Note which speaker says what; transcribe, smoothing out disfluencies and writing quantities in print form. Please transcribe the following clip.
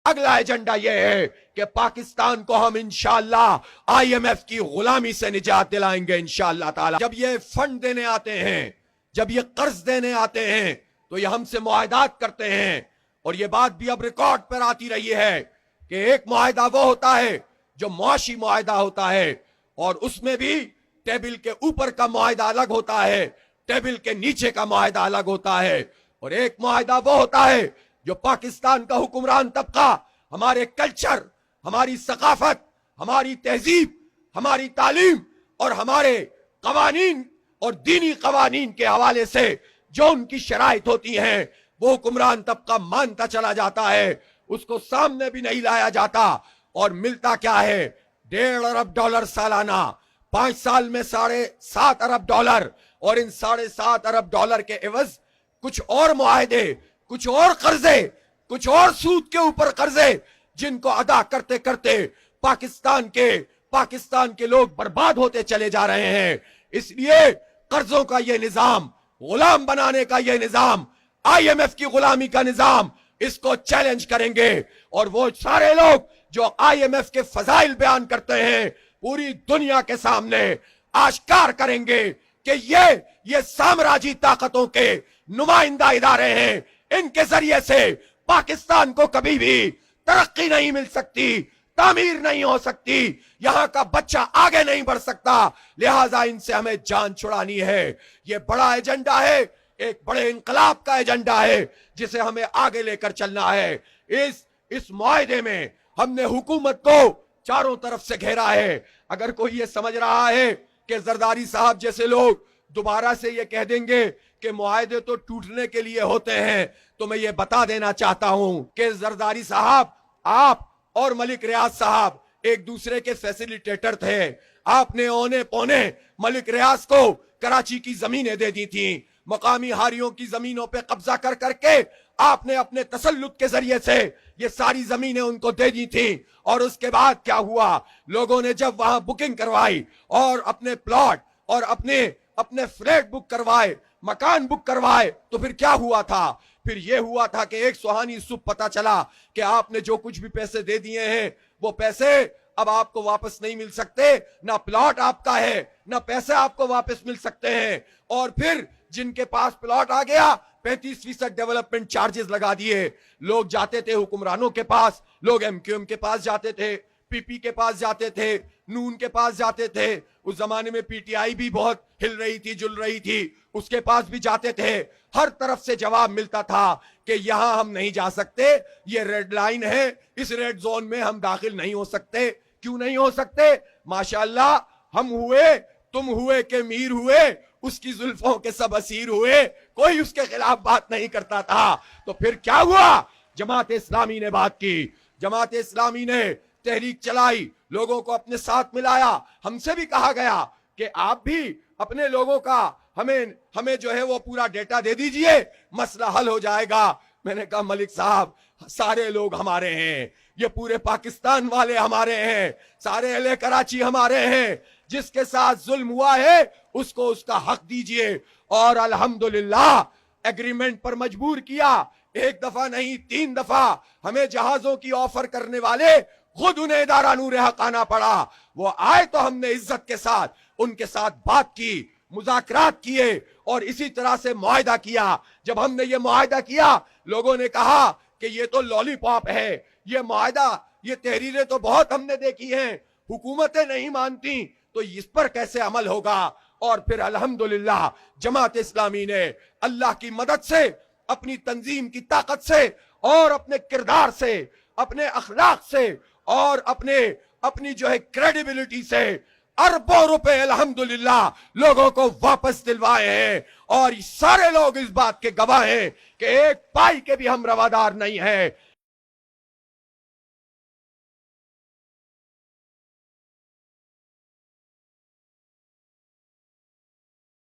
Speaker 1: اگلا ایجنڈا یہ ہے کہ پاکستان کو ہم انشاءاللہ IMF کی غلامی سے نجات دلائیں گے انشاءاللہ تعالی. جب یہ فنڈ دینے آتے ہیں، جب یہ قرض دینے آتے ہیں تو یہ ہم سے معاہدات کرتے ہیں، اور یہ بات بھی اب ریکارڈ پر آتی رہی ہے کہ ایک معاہدہ وہ ہوتا ہے جو معاشی معاہدہ ہوتا ہے، اور اس میں بھی ٹیبل کے اوپر کا معاہدہ الگ ہوتا ہے، ٹیبل کے نیچے کا معاہدہ الگ ہوتا ہے، اور ایک معاہدہ وہ ہوتا ہے جو پاکستان کا حکمران طبقہ ہمارے کلچر، ہماری ثقافت، ہماری تہذیب، ہماری تعلیم اور ہمارے قوانین اور دینی قوانین کے حوالے سے جو ان کی شرائط ہوتی ہیں وہ حکمران طبقہ مانتا چلا جاتا ہے، اس کو سامنے بھی نہیں لایا جاتا. اور ملتا کیا ہے؟ $1.5 ارب سالانہ، 5 سال میں $7.5 ارب، اور ان $7.5 ارب کے عوض کچھ اور معاہدے، کچھ اور قرضے، کچھ اور سود کے اوپر قرضے، جن کو ادا کرتے کرتے پاکستان کے لوگ برباد ہوتے چلے جا رہے ہیں. اس لیے قرضوں کا یہ نظام، غلام بنانے کا یہ نظام، IMF کی غلامی کا نظام، اس کو چیلنج کریں گے. اور وہ سارے لوگ جو IMF کے فضائل بیان کرتے ہیں پوری دنیا کے سامنے آشکار کریں گے کہ یہ سامراجی طاقتوں کے نمائندہ ادارے ہیں، ان کے ذریعے سے پاکستان کو کبھی بھی ترقی نہیں مل سکتی، تعمیر نہیں ہو سکتی، یہاں کا بچہ آگے نہیں بڑھ سکتا. لہٰذا ان سے ہمیں جان چھڑانی ہے. یہ بڑا ایجنڈا ہے، ایک بڑے انقلاب کا ایجنڈا ہے جسے ہمیں آگے لے کر چلنا ہے. اس معاہدے میں ہم نے حکومت کو چاروں طرف سے گھیرا ہے. اگر کوئی یہ سمجھ رہا ہے کہ زرداری صاحب جیسے لوگ دوبارہ سے یہ کہہ دیں گے کہ معاہدے تو ٹوٹنے کے لیے ہوتے ہیں، تو میں یہ بتا دینا چاہتا ہوں کہ زرداری صاحب، آپ اور ملک ریاض صاحب ایک دوسرے کے فیسیلیٹیٹر تھے. آپ نے اونے پونے ملک ریاض کو کراچی کی زمینیں دے دی تھیں، مقامی ہاریوں کی زمینوں پہ قبضہ کر کر کے آپ نے اپنے تسلط کے ذریعے سے یہ ساری زمینیں ان کو دے دی تھیں. اور اس کے بعد کیا ہوا؟ لوگوں نے جب وہاں بکنگ کروائی اور اپنے پلاٹ اور اپنے فلیٹ بک کروائے، مکان بک کروائے، تو پھر کیا ہوا تھا؟ پھر یہ ہوا تھا کہ ایک سہانی صبح پتا چلا کہ آپ نے جو کچھ بھی پیسے دے دیے ہیں وہ پیسے اب آپ کو واپس نہیں مل سکتے، نہ پلاٹ آپ کا ہے نہ پیسے آپ کو واپس مل سکتے ہیں. اور پھر جن کے پاس پلاٹ آ گیا 35% ڈیولپمنٹ چارجز لگا دیے. لوگ جاتے تھے حکمرانوں کے پاس، لوگ MQM کے پاس جاتے تھے، PP کے پاس جاتے تھے، نون کے پاس جاتے تھے. اس زمانے میں PTI بھی بہت ہل رہی تھی، جل رہی تھی، اس کے پاس بھی جاتے تھے. ہر طرف سے جواب ملتا تھا کہ یہاں ہم نہیں جا سکتے، یہ ریڈ لائن ہے، اس ریڈ زون میں ہم داخل نہیں ہو سکتے. کیوں نہیں ہو سکتے؟ ماشاءاللہ ہم ہوئے، تم ہوئے کہ میر ہوئے، اس کی زلفوں کے سب اسیر ہوئے، کوئی اس کے خلاف بات نہیں کرتا تھا. تو پھر کیا ہوا؟ جماعت اسلامی نے بات کی، جماعت اسلامی نے تحریک چلائی، لوگوں کو اپنے ساتھ ملایا. ہم سے بھی کہا گیا کہ آپ بھی اپنے لوگوں کا ہمیں جو ہے وہ پورا ڈیٹا دے دیجئے، مسئلہ حل ہو جائے گا. میں نے کہا ملک صاحب سارے لوگ ہمارے ہیں، یہ پورے پاکستان والے ہمارے ہیں، سارے اہل کراچی ہمارے ہیں، جس کے ساتھ ظلم ہوا ہے اس کو اس کا حق دیجئے. اور الحمدللہ ایگریمنٹ پر مجبور کیا، 1 دفعہ نہیں 3 دفعہ ہمیں جہازوں کی آفر کرنے والے خود انہیں ادارہ نور حق آنا پڑا. وہ آئے تو ہم نے عزت کے ساتھ ان کے ساتھ بات کی، مذاکرات کیے اور اسی طرح سے معاہدہ کیا. جب ہم نے یہ معاہدہ کیا لوگوں نے کہا کہ یہ تو لالی پاپ ہے، یہ معاہدہ، یہ تحریریں تو بہت ہم نے دیکھی ہیں، حکومتیں نہیں مانتی تو اس پر کیسے عمل ہوگا. اور پھر الحمدللہ جماعت اسلامی نے اللہ کی مدد سے، اپنی تنظیم کی طاقت سے اور اپنے کردار سے، اپنے اخلاق سے اور اپنی جو ہے کریڈیبلٹی سے اربوں روپے الحمدللہ لوگوں کو واپس دلوائے ہیں. اور سارے لوگ اس بات کے گواہ ہیں کہ ایک پائی کے بھی ہم روادار نہیں ہیں.